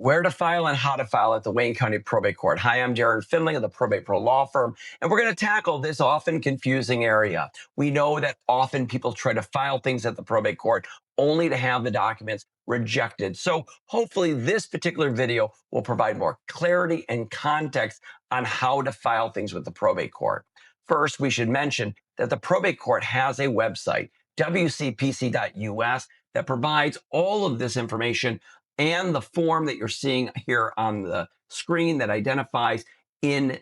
Where to file and how to file at the Wayne County Probate Court. Hi, I'm Darren Findling of the Probate Pro Law Firm, and we're going to tackle this often confusing area. We know that often people try to file things at the probate court only to have the documents rejected. So hopefully this particular video will provide more clarity and context on how to file things with the probate court. First, we should mention that the probate court has a website, WCPC.us, that provides all of this information and the form that you're seeing here on the screen that identifies in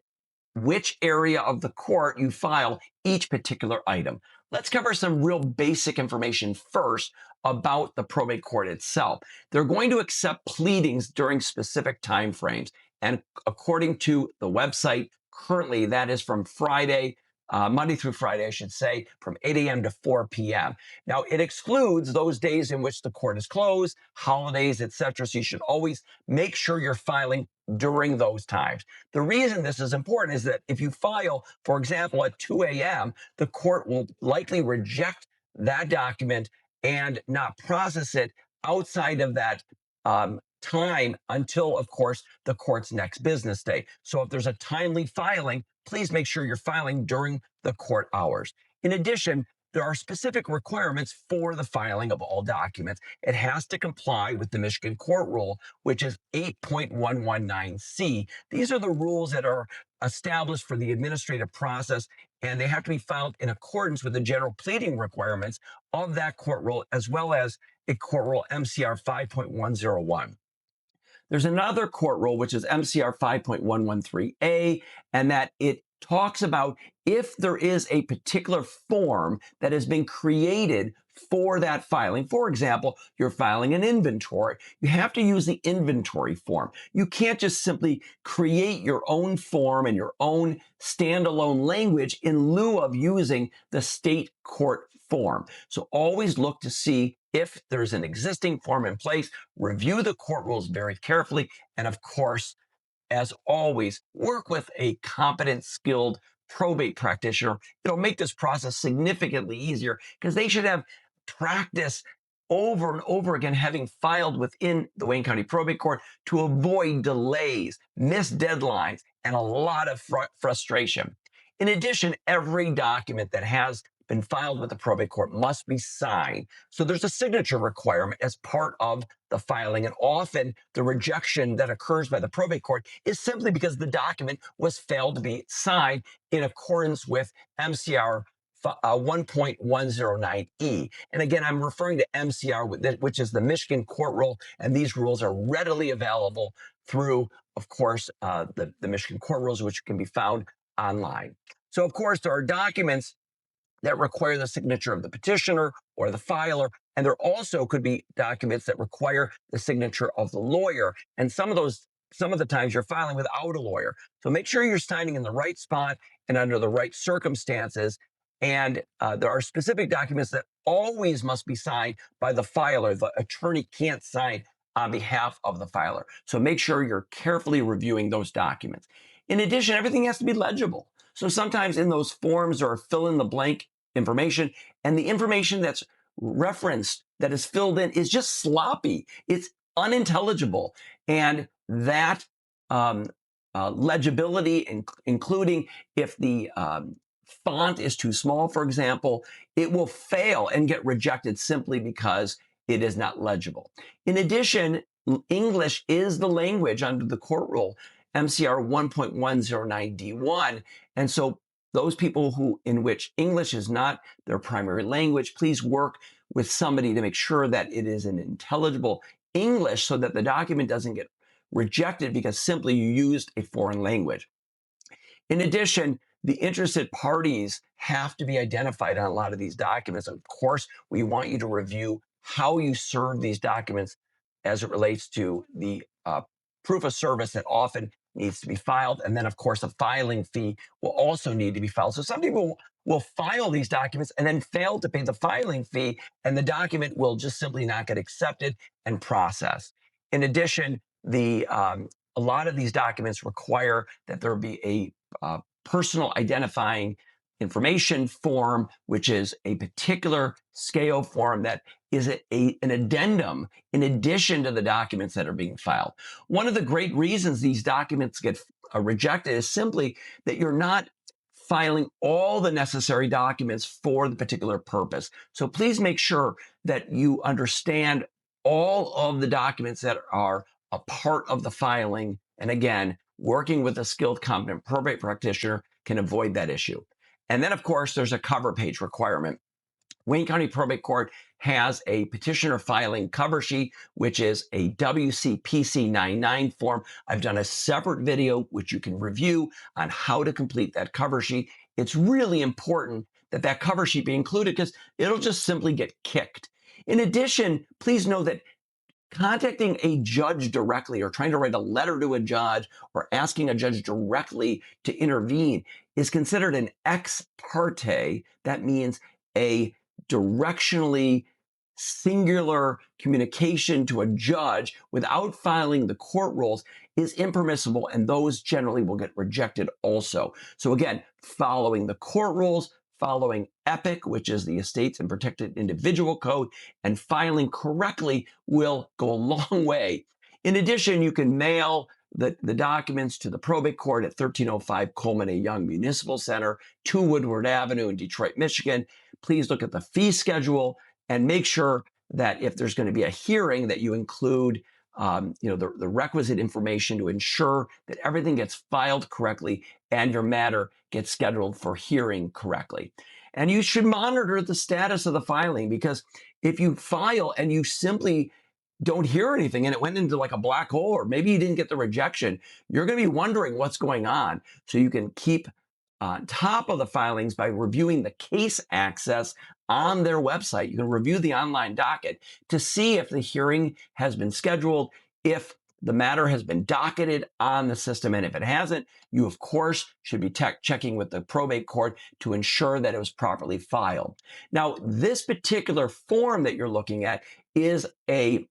which area of the court you file each particular item. Let's cover some real basic information first about the probate court itself. They're going to accept pleadings during specific time frames. And according to the website, currently that is from Monday through Friday, I should say, from 8 a.m. to 4 p.m. Now, it excludes those days in which the court is closed, holidays, etc. So you should always make sure you're filing during those times. The reason this is important is that if you file, for example, at 2 a.m., the court will likely reject that document and not process it outside of that time until, of course, the court's next business day. So if there's a timely filing, please make sure you're filing during the court hours. In addition, there are specific requirements for the filing of all documents. It has to comply with the Michigan Court Rule, which is 8.119C. These are the rules that are established for the administrative process, and they have to be filed in accordance with the general pleading requirements of that court rule, as well as a court rule MCR 5.101. There's another court rule, which is MCR 5.113A, and that it talks about if there is a particular form that has been created for that filing. For example, you're filing an inventory. You have to use the inventory form. You can't just simply create your own form and your own standalone language in lieu of using the state court form. So always look to see if there's an existing form in place, review the court rules very carefully, and of course, as always, work with a competent, skilled probate practitioner. It'll make this process significantly easier because they should have practice over and over again having filed within the Wayne County Probate Court to avoid delays, missed deadlines, and a lot of frustration. In addition, every document that has been filed with the probate court must be signed. So there's a signature requirement as part of the filing. And often the rejection that occurs by the probate court is simply because the document was failed to be signed in accordance with MCR 1.109E. And again, I'm referring to MCR, which is the Michigan Court Rule. And these rules are readily available through, of course, the Michigan Court Rules, which can be found online. So, of course, there are documents that require the signature of the petitioner or the filer. And there also could be documents that require the signature of the lawyer. And some of the times you're filing without a lawyer. So make sure you're signing in the right spot and under the right circumstances. And there are specific documents that always must be signed by the filer. The attorney can't sign on behalf of the filer. So make sure you're carefully reviewing those documents. In addition, everything has to be legible. So sometimes in those forms or fill in the blank information, and the information that's referenced, that is filled in, is just sloppy. It's unintelligible. And that legibility, including if the font is too small, for example, it will fail and get rejected simply because it is not legible. In addition, English is the language under the court rule, MCR 1.109D1. And so those people in which English is not their primary language, please work with somebody to make sure that it is an intelligible English so that the document doesn't get rejected because simply you used a foreign language. In addition, the interested parties have to be identified on a lot of these documents. Of course, we want you to review how you serve these documents as it relates to the proof of service that often needs to be filed. And then, of course, a filing fee will also need to be filed. So some people will file these documents and then fail to pay the filing fee, and the document will just simply not get accepted and processed. In addition, a lot of these documents require that there be a personal identifying information form, which is a particular scale form that is an addendum in addition to the documents that are being filed. One of the great reasons these documents get rejected is simply that you're not filing all the necessary documents for the particular purpose. So please make sure that you understand all of the documents that are a part of the filing. And again, working with a skilled, competent probate practitioner can avoid that issue. And then, of course, there's a cover page requirement. Wayne County Probate Court has a petitioner filing cover sheet, which is a WCPC 99 form. I've done a separate video, which you can review, on how to complete that cover sheet. It's really important that that cover sheet be included because it'll just simply get kicked. In addition, please know that contacting a judge directly or trying to write a letter to a judge or asking a judge directly to intervene is considered an ex parte. That means a directionally singular communication to a judge without filing the court rules is impermissible, and those generally will get rejected also. So again, following the court rules, following EPIC, which is the Estates and Protected Individual Code, and filing correctly will go a long way. In addition, you can mail the documents to the probate court at 1305 Coleman A. Young Municipal Center, 2 Woodward Avenue in Detroit, Michigan. Please look at the fee schedule and make sure that if there's going to be a hearing that you include the requisite information to ensure that everything gets filed correctly and your matter gets scheduled for hearing correctly. And you should monitor the status of the filing, because if you file and you simply don't hear anything and it went into like a black hole, or maybe you didn't get the rejection, you're going to be wondering what's going on. So you can keep on top of the filings by reviewing the case access on their website. You can review the online docket to see if the hearing has been scheduled, if the matter has been docketed on the system. And if it hasn't, you of course should be checking with the probate court to ensure that it was properly filed. Now, this particular form that you're looking at is a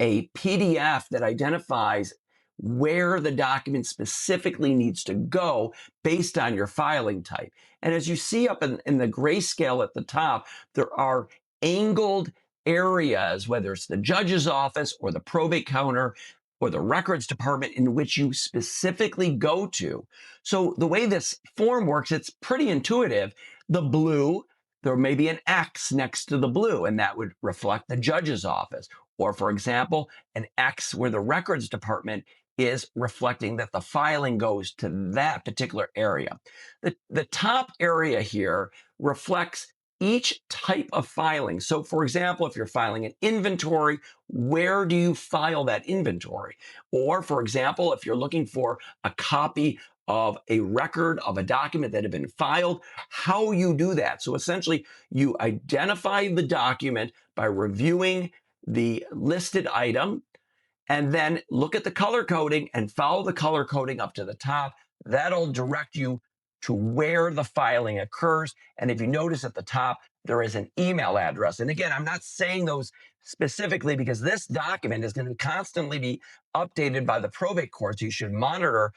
PDF that identifies where the document specifically needs to go based on your filing type. And as you see up in the grayscale at the top, there are angled areas, whether it's the judge's office or the probate counter or the records department, in which you specifically go to. So the way this form works, it's pretty intuitive. The blue, there may be an X next to the blue, and that would reflect the judge's office. Or, for example, an X where the records department is reflecting that the filing goes to that particular area. The top area here reflects each type of filing. So, for example, if you're filing an inventory, where do you file that inventory? Or, for example, if you're looking for a copy of a record of a document that had been filed, how you do that. So essentially, you identify the document by reviewing the listed item, and then look at the color coding and follow the color coding up to the top. That'll direct you to where the filing occurs. And if you notice at the top, there is an email address. And again, I'm not saying those specifically because this document is going to constantly be updated by the probate court. So you should monitor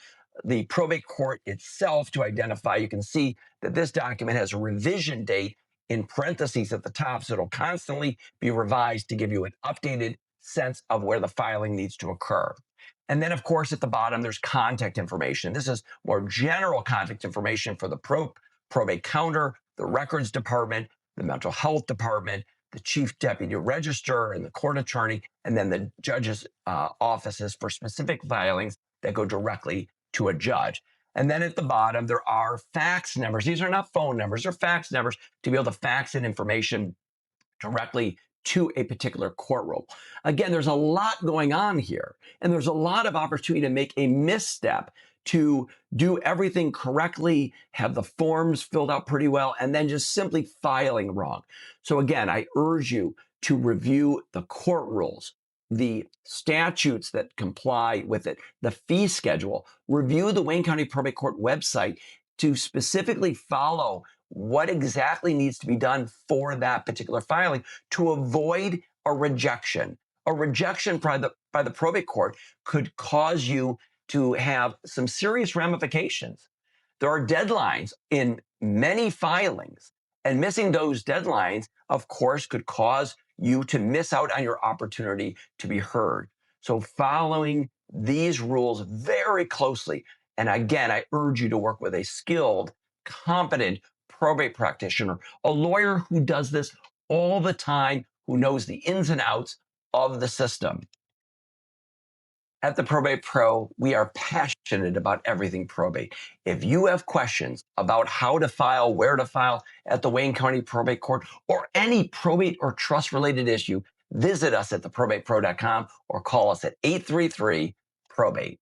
the probate court itself to identify. You can see that this document has a revision date in parentheses at the top, so it'll constantly be revised to give you an updated sense of where the filing needs to occur. And then, of course, at the bottom, there's contact information. This is more general contact information for the probate counter, the records department, the mental health department, the chief deputy registrar, and the court attorney, and then the judge's offices for specific filings that go directly to a judge. And then at the bottom, there are fax numbers. These are not phone numbers, they're fax numbers to be able to fax in information directly to a particular courtroom. Again, there's a lot going on here, and there's a lot of opportunity to make a misstep, to do everything correctly, have the forms filled out pretty well, and then just simply filing wrong. So again, I urge you to review the court rules, the statutes that comply with it, the fee schedule, review the Wayne County Probate Court website to specifically follow what exactly needs to be done for that particular filing to avoid a rejection. A rejection by the probate court could cause you to have some serious ramifications. There are deadlines in many filings, and missing those deadlines, of course, could cause you to miss out on your opportunity to be heard. So following these rules very closely, and again, I urge you to work with a skilled, competent probate practitioner, a lawyer who does this all the time, who knows the ins and outs of the system. At the Probate Pro, we are passionate about everything probate. If you have questions about how to file, where to file at the Wayne County Probate Court, or any probate or trust related issue, visit us at theprobatepro.com or call us at 833 probate.